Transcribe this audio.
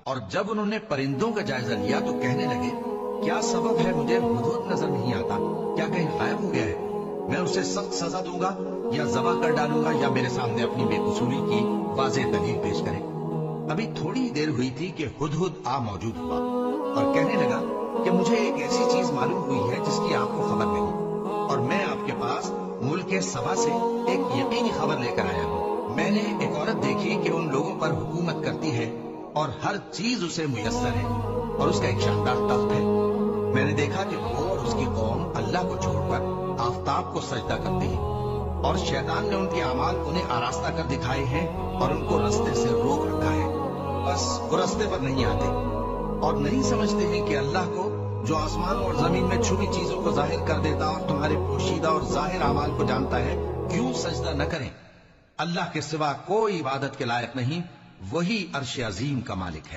اور جب انہوں نے پرندوں کا جائزہ لیا تو کہنے لگے کیا سبب ہے مجھے ہدہد نظر نہیں آتا؟ کیا کہیں غائب ہو گیا ہے؟ میں اسے سخت سزا دوں گا یا ذبح کر ڈالوں گا یا میرے سامنے اپنی بے قصوری کی واضح دلیل پیش کرے۔ ابھی تھوڑی دیر ہوئی تھی کہ ہدہد آ موجود ہوا اور کہنے لگا کہ مجھے ایک ایسی چیز معلوم ہوئی ہے جس کی آپ کو خبر نہیں، اور میں آپ کے پاس ملک سبا سے ایک یقینی خبر لے کر آیا ہوں۔ میں نے ایک عورت دیکھی کہ ان لوگوں پر حکومت کرتی ہے اور ہر چیز اسے میسر ہے، اور اس کا ایک شاندار تخت ہے۔ میں نے دیکھا کہ وہ اور اس کی قوم اللہ کو چھوڑ کر آفتاب کو سجدہ کرتی ہے، اور شیطان نے ان کے اعمال انہیں آراستہ کر دکھائے ہیں اور ان کو رستے سے روک رکھا ہے، بس وہ رستے پر نہیں آتے اور نہیں سمجھتے ہیں کہ اللہ کو جو آسمان اور زمین میں چھپی چیزوں کو ظاہر کر دیتا اور تمہارے پوشیدہ اور ظاہر اعمال کو جانتا ہے، کیوں سجدہ نہ کریں؟ اللہ کے سوا کوئی عبادت کے لائق نہیں، وہی عرش عظیم کا مالک ہے۔